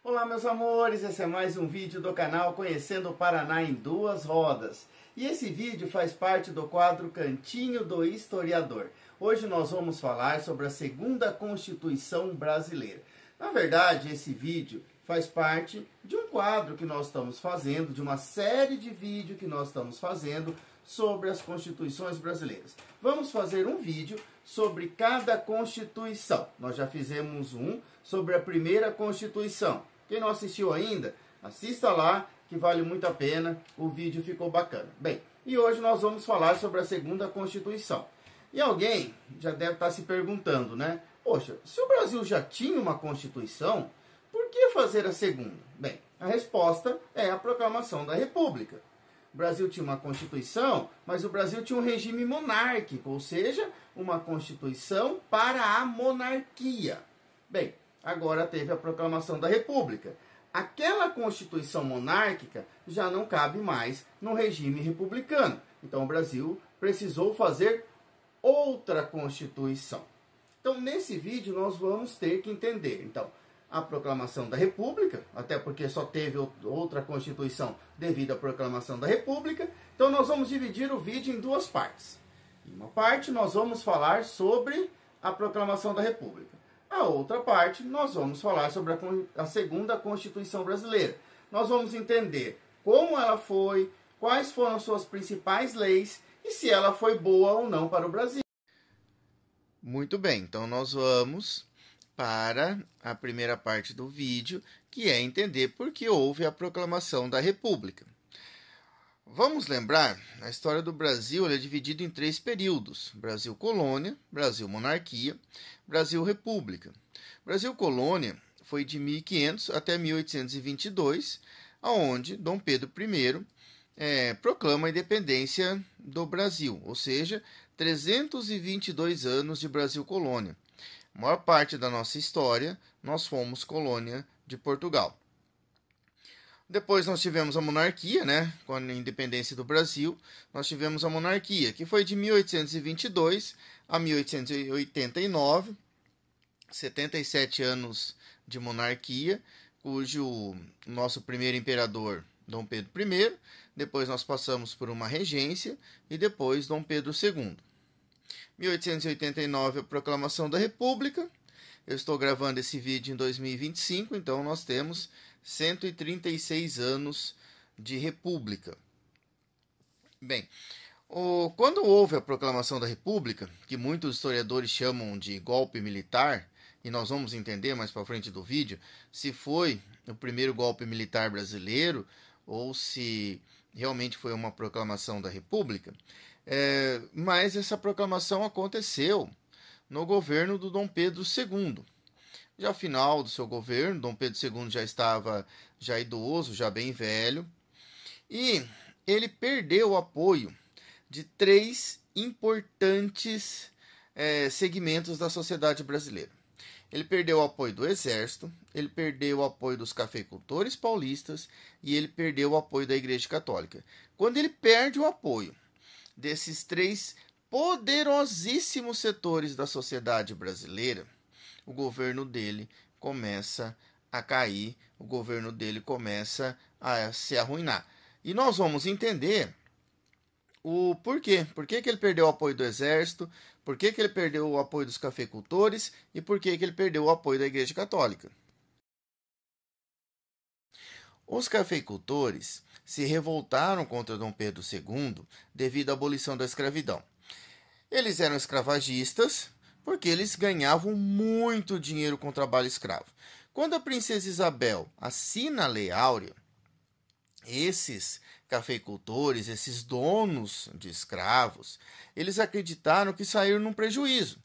Olá meus amores, esse é mais um vídeo do canal Conhecendo o Paraná em Duas Rodas. E esse vídeo faz parte do quadro Cantinho do Historiador. Hoje nós vamos falar sobre a segunda Constituição Brasileira. Na verdade, esse vídeo faz parte de um quadro que nós estamos fazendo, de uma série de vídeos que nós estamos fazendo sobre as constituições brasileiras. Vamos fazer um vídeo sobre cada constituição. Nós já fizemos um sobre a primeira Constituição. Quem não assistiu ainda, assista lá, que vale muito a pena, o vídeo ficou bacana. Bem, e hoje nós vamos falar sobre a segunda Constituição. E alguém já deve estar se perguntando, né? Poxa, se o Brasil já tinha uma Constituição, por que fazer a segunda? Bem, a resposta é a proclamação da República. O Brasil tinha uma Constituição, mas o Brasil tinha um regime monárquico, ou seja, uma Constituição para a monarquia. Bem, agora teve a proclamação da República. Aquela Constituição monárquica já não cabe mais no regime republicano. Então o Brasil precisou fazer outra Constituição. Então nesse vídeo nós vamos ter que entender, então, a proclamação da República, até porque só teve outra Constituição devido à proclamação da República. Então nós vamos dividir o vídeo em duas partes. Em uma parte nós vamos falar sobre a proclamação da República. A outra parte nós vamos falar sobre a segunda Constituição Brasileira. Nós vamos entender como ela foi, quais foram suas principais leis e se ela foi boa ou não para o Brasil. Muito bem, então nós vamos para a primeira parte do vídeo, que é entender por que houve a proclamação da República. Vamos lembrar, a história do Brasil é dividida em três períodos: Brasil Colônia, Brasil Monarquia, Brasil República. Brasil Colônia foi de 1500 até 1822, onde Dom Pedro I proclama a independência do Brasil, ou seja, 322 anos de Brasil Colônia. A maior parte da nossa história, nós fomos colônia de Portugal. Depois nós tivemos a monarquia, com a independência do Brasil, nós tivemos a monarquia, que foi de 1822 a 1889, 77 anos de monarquia, cujo nosso primeiro imperador, Dom Pedro I, depois nós passamos por uma regência e depois Dom Pedro II. 1889, a proclamação da República. Eu estou gravando esse vídeo em 2025, então nós temos 136 anos de República. Bem, quando houve a proclamação da República, que muitos historiadores chamam de golpe militar, e nós vamos entender mais para frente do vídeo, se foi o primeiro golpe militar brasileiro ou se realmente foi uma proclamação da República, mas essa proclamação aconteceu no governo do Dom Pedro II. Já ao final do seu governo, Dom Pedro II já estava idoso, já bem velho, e ele perdeu o apoio de três importantes segmentos da sociedade brasileira. Ele perdeu o apoio do Exército, ele perdeu o apoio dos cafeicultores paulistas e ele perdeu o apoio da Igreja Católica. Quando ele perde o apoio desses três poderosíssimos setores da sociedade brasileira, o governo dele começa a cair, o governo dele começa a se arruinar. E nós vamos entender o porquê. Por que ele perdeu o apoio do Exército, por que ele perdeu o apoio dos cafeicultores e por que ele perdeu o apoio da Igreja Católica. Os cafeicultores se revoltaram contra Dom Pedro II devido à abolição da escravidão. Eles eram escravagistas porque eles ganhavam muito dinheiro com o trabalho escravo. Quando a princesa Isabel assina a Lei Áurea, esses cafeicultores, esses donos de escravos, eles acreditaram que saíram num prejuízo,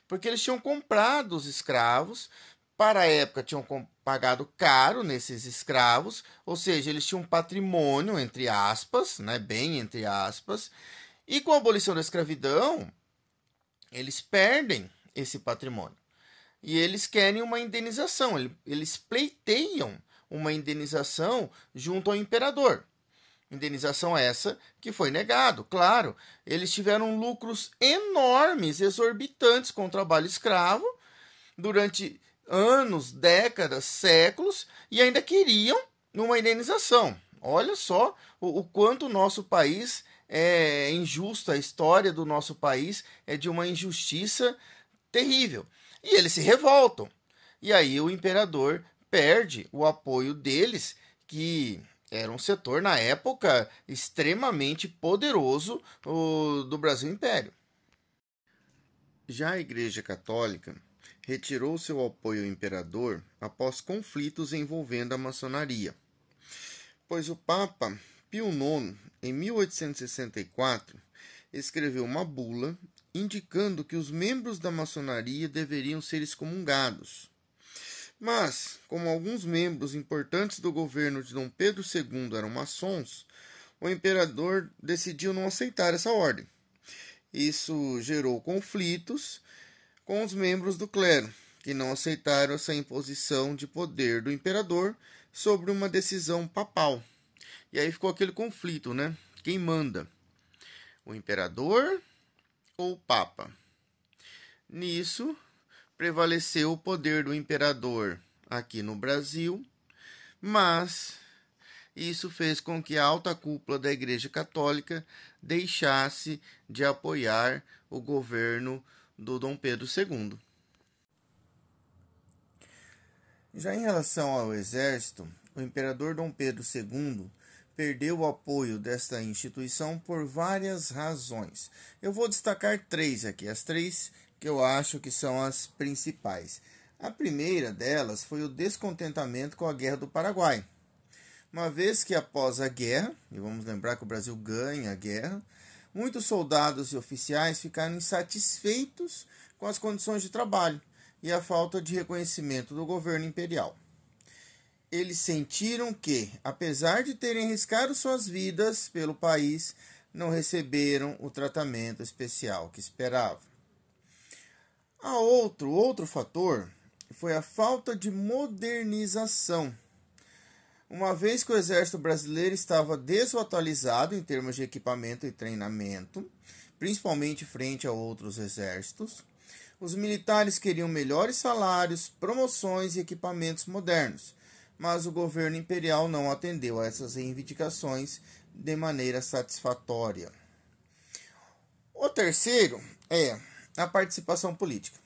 porque eles tinham comprado os escravos, para a época tinham pagado caro nesses escravos, ou seja, eles tinham um patrimônio, entre aspas, bem entre aspas, e com a abolição da escravidão, eles perdem esse patrimônio. E eles querem uma indenização, eles pleiteiam uma indenização junto ao imperador. Indenização essa que foi negado, claro. Eles tiveram lucros enormes, exorbitantes com o trabalho escravo durante anos, décadas, séculos, e ainda queriam uma indenização. Olha só o quanto o nosso país é injusto, a história do nosso país é de uma injustiça terrível. E eles se revoltam. E aí o imperador perde o apoio deles, que era um setor, na época, extremamente poderoso do Brasil Império. Já a Igreja Católica retirou seu apoio ao imperador após conflitos envolvendo a maçonaria, pois o Papa Pio IX, em 1864, escreveu uma bula indicando que os membros da maçonaria deveriam ser excomungados. Mas, como alguns membros importantes do governo de Dom Pedro II eram maçons, o imperador decidiu não aceitar essa ordem. Isso gerou conflitos com os membros do clero, que não aceitaram essa imposição de poder do imperador sobre uma decisão papal. E aí ficou aquele conflito, né? Quem manda? O imperador ou o papa? Nisso, prevaleceu o poder do imperador aqui no Brasil, mas isso fez com que a alta cúpula da Igreja Católica deixasse de apoiar o governo do Dom Pedro II. Já em relação ao exército, o imperador Dom Pedro II perdeu o apoio desta instituição por várias razões. Eu vou destacar três aqui, as três que eu acho que são as principais. A primeira delas foi o descontentamento com a Guerra do Paraguai. Uma vez que após a guerra, e vamos lembrar que o Brasil ganha a guerra, muitos soldados e oficiais ficaram insatisfeitos com as condições de trabalho e a falta de reconhecimento do governo imperial. Eles sentiram que, apesar de terem arriscado suas vidas pelo país, não receberam o tratamento especial que esperavam. Outro fator foi a falta de modernização. Uma vez que o exército brasileiro estava desatualizado em termos de equipamento e treinamento, principalmente frente a outros exércitos, os militares queriam melhores salários, promoções e equipamentos modernos, mas o governo imperial não atendeu a essas reivindicações de maneira satisfatória. O terceiro é a participação política.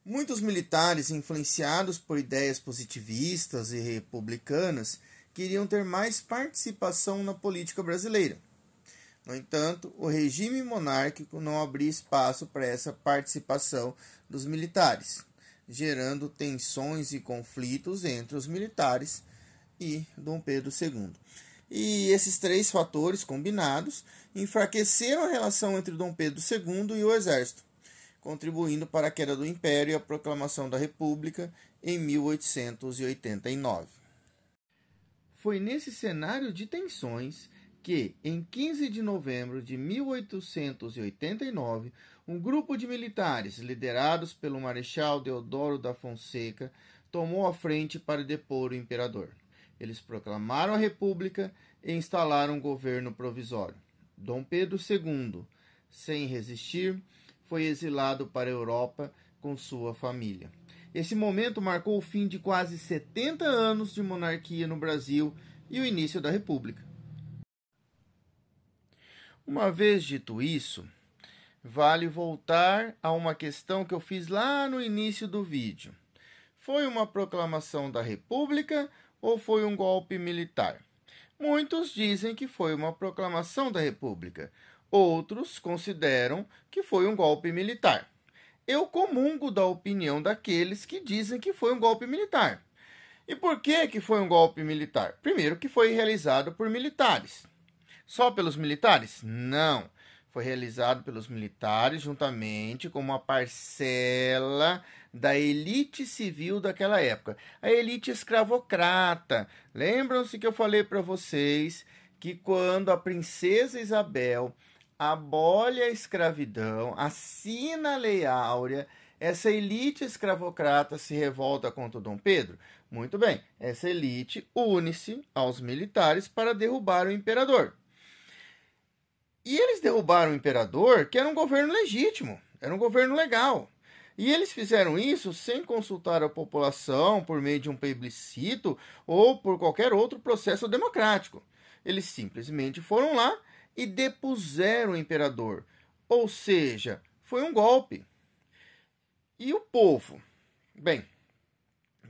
Muitos militares, influenciados por ideias positivistas e republicanas, queriam ter mais participação na política brasileira. No entanto, o regime monárquico não abria espaço para essa participação dos militares, gerando tensões e conflitos entre os militares e Dom Pedro II. E esses três fatores combinados enfraqueceram a relação entre Dom Pedro II e o exército, contribuindo para a queda do Império e a proclamação da República em 1889. Foi nesse cenário de tensões que, em 15 de novembro de 1889, um grupo de militares, liderados pelo Marechal Deodoro da Fonseca, tomou a frente para depor o imperador. Eles proclamaram a República e instalaram um governo provisório. Dom Pedro II, sem resistir, foi exilado para a Europa com sua família. Esse momento marcou o fim de quase 70 anos de monarquia no Brasil e o início da República. Uma vez dito isso, vale voltar a uma questão que eu fiz lá no início do vídeo. Foi uma proclamação da República ou foi um golpe militar? Muitos dizem que foi uma proclamação da República. Outros consideram que foi um golpe militar. Eu comungo da opinião daqueles que dizem que foi um golpe militar. E por que foi um golpe militar? Primeiro, que foi realizado por militares. Só pelos militares? Não. Foi realizado pelos militares juntamente com uma parcela da elite civil daquela época. A elite escravocrata. Lembram-se que eu falei para vocês que quando a princesa Isabel abole a escravidão, assina a Lei Áurea, essa elite escravocrata se revolta contra o Dom Pedro? Muito bem, essa elite une-se aos militares para derrubar o imperador. E eles derrubaram o imperador, que era um governo legítimo, era um governo legal. E eles fizeram isso sem consultar a população por meio de um plebiscito ou por qualquer outro processo democrático. Eles simplesmente foram lá e depuseram o imperador. Ou seja, foi um golpe. E o povo? Bem,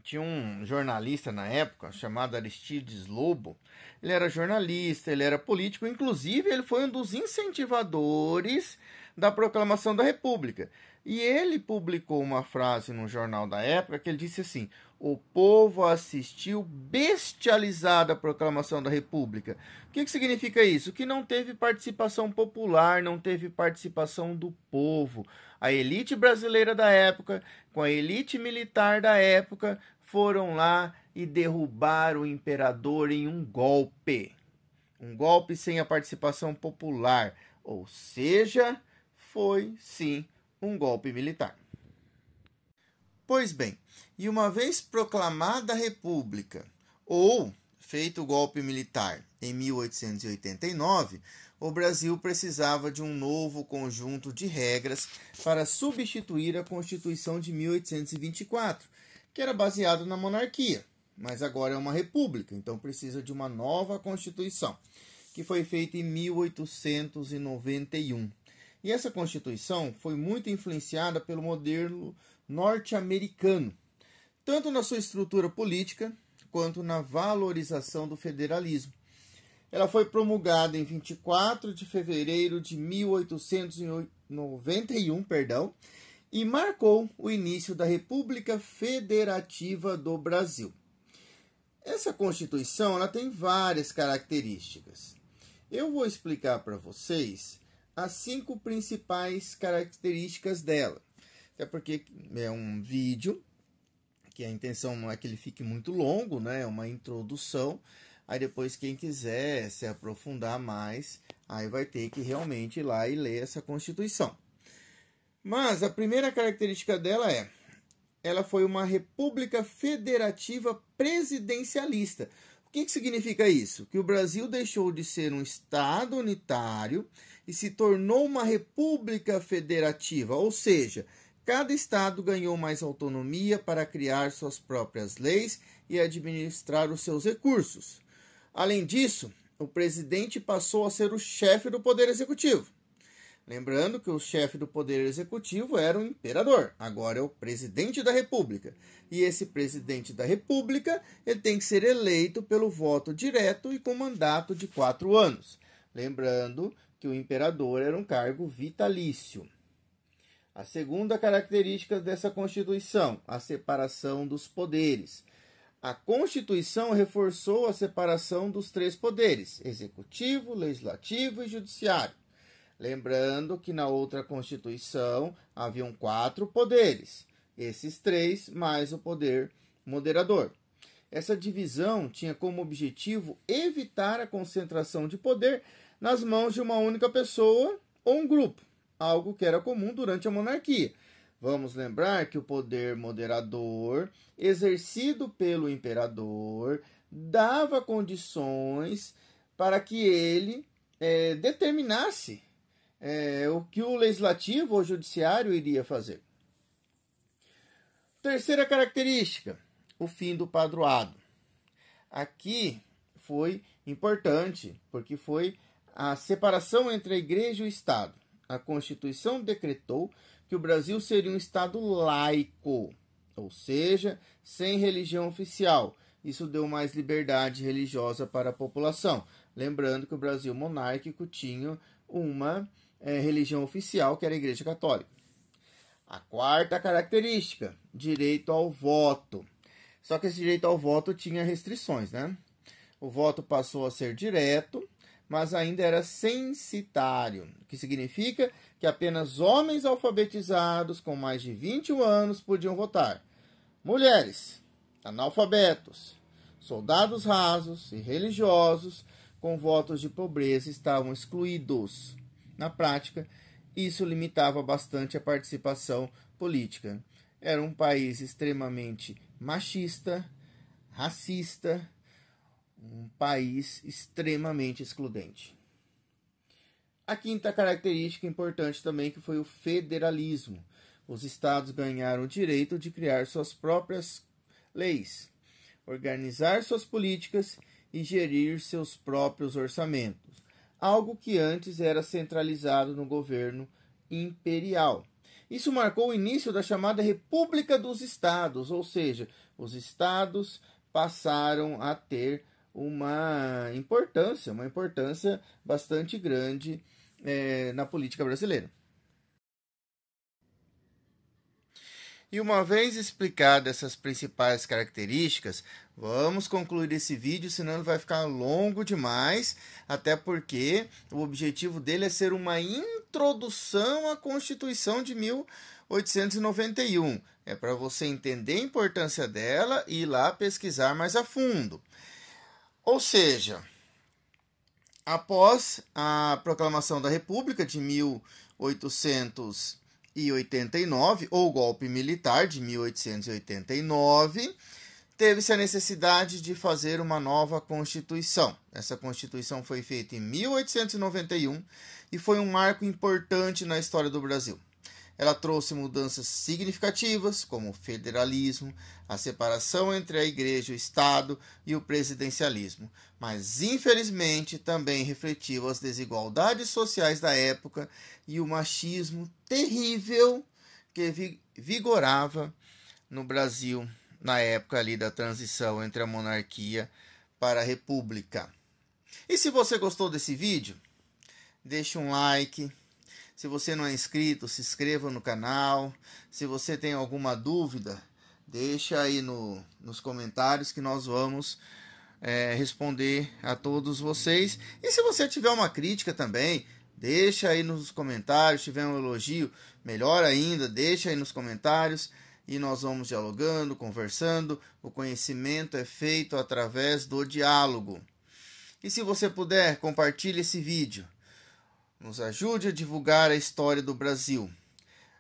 tinha um jornalista na época chamado Aristides Lobo. Ele era jornalista, ele era político, inclusive ele foi um dos incentivadores da proclamação da República. E ele publicou uma frase no jornal da época que ele disse assim: o povo assistiu bestializado à proclamação da República. O que significa isso? Que não teve participação popular, não teve participação do povo. A elite brasileira da época, com a elite militar da época, foram lá e derrubaram o imperador em um golpe. Um golpe sem a participação popular. Ou seja, foi sim um golpe militar. Pois bem, e uma vez proclamada a República, ou feito o golpe militar em 1889, o Brasil precisava de um novo conjunto de regras para substituir a Constituição de 1824, que era baseado na monarquia, mas agora é uma república, então precisa de uma nova Constituição, que foi feita em 1891. E essa Constituição foi muito influenciada pelo modelo norte-americano, tanto na sua estrutura política quanto na valorização do federalismo. Ela foi promulgada em 24 de fevereiro de 1891, e marcou o início da República Federativa do Brasil. Essa Constituição ela tem várias características. Eu vou explicar para vocês as 5 principais características dela. Até porque é um vídeo que a intenção não é que ele fique muito longo, né? É uma introdução. Aí depois quem quiser se aprofundar mais, aí vai ter que realmente ir lá e ler essa Constituição. Mas a primeira característica dela ela foi uma república federativa presidencialista. O que significa isso? Que o Brasil deixou de ser um Estado unitário e se tornou uma república federativa, ou seja, cada estado ganhou mais autonomia para criar suas próprias leis e administrar os seus recursos. Além disso, o presidente passou a ser o chefe do poder executivo. Lembrando que o chefe do poder executivo era o imperador, agora é o presidente da república. E esse presidente da república ele tem que ser eleito pelo voto direto e com mandato de 4 anos. Lembrando que o imperador era um cargo vitalício. A segunda característica dessa Constituição, a separação dos poderes. A Constituição reforçou a separação dos 3 poderes, executivo, legislativo e judiciário. Lembrando que na outra Constituição haviam 4 poderes, esses 3 mais o poder moderador. Essa divisão tinha como objetivo evitar a concentração de poder nas mãos de uma única pessoa ou um grupo, algo que era comum durante a monarquia. Vamos lembrar que o poder moderador, exercido pelo imperador, dava condições para que ele determinasse o que o legislativo ou judiciário iria fazer. Terceira característica, o fim do padroado. Aqui foi importante, porque foi a separação entre a igreja e o Estado. A Constituição decretou que o Brasil seria um Estado laico, ou seja, sem religião oficial. Isso deu mais liberdade religiosa para a população. Lembrando que o Brasil monárquico tinha uma religião oficial, que era a Igreja Católica. A quarta característica, direito ao voto. Só que esse direito ao voto tinha restrições, né? O voto passou a ser direto, mas ainda era censitário, o que significa que apenas homens alfabetizados com mais de 21 anos podiam votar. Mulheres, analfabetos, soldados rasos e religiosos com votos de pobreza estavam excluídos. Na prática, isso limitava bastante a participação política. Era um país extremamente machista, racista, um país extremamente excludente. A quinta característica importante também que foi o federalismo. Os estados ganharam o direito de criar suas próprias leis, organizar suas políticas e gerir seus próprios orçamentos, algo que antes era centralizado no governo imperial. Isso marcou o início da chamada República dos Estados, ou seja, os estados passaram a ter uma importância bastante grande na política brasileira. E uma vez explicadas essas principais características, vamos concluir esse vídeo, senão ele vai ficar longo demais, até porque o objetivo dele é ser uma introdução à Constituição de 1891. É para você entender a importância dela e ir lá pesquisar mais a fundo. Ou seja, após a proclamação da República de 1889, ou golpe militar de 1889, teve-se a necessidade de fazer uma nova Constituição. Essa Constituição foi feita em 1891 e foi um marco importante na história do Brasil. Ela trouxe mudanças significativas, como o federalismo, a separação entre a Igreja e o Estado e o presidencialismo, mas infelizmente também refletiu as desigualdades sociais da época e o machismo terrível que vigorava no Brasil na época ali da transição entre a monarquia para a república. E se você gostou desse vídeo, deixe um like. Se você não é inscrito, se inscreva no canal. Se você tem alguma dúvida, deixa aí nos comentários que nós vamos responder a todos vocês. E se você tiver uma crítica também, deixa aí nos comentários. Se tiver um elogio, melhor ainda, deixa aí nos comentários. E nós vamos dialogando, conversando. O conhecimento é feito através do diálogo. E se você puder, compartilhe esse vídeo. Nos ajude a divulgar a história do Brasil.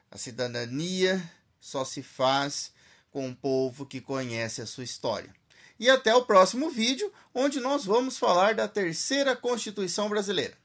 A cidadania só se faz com um povo que conhece a sua história. E até o próximo vídeo, onde nós vamos falar da terceira Constituição brasileira.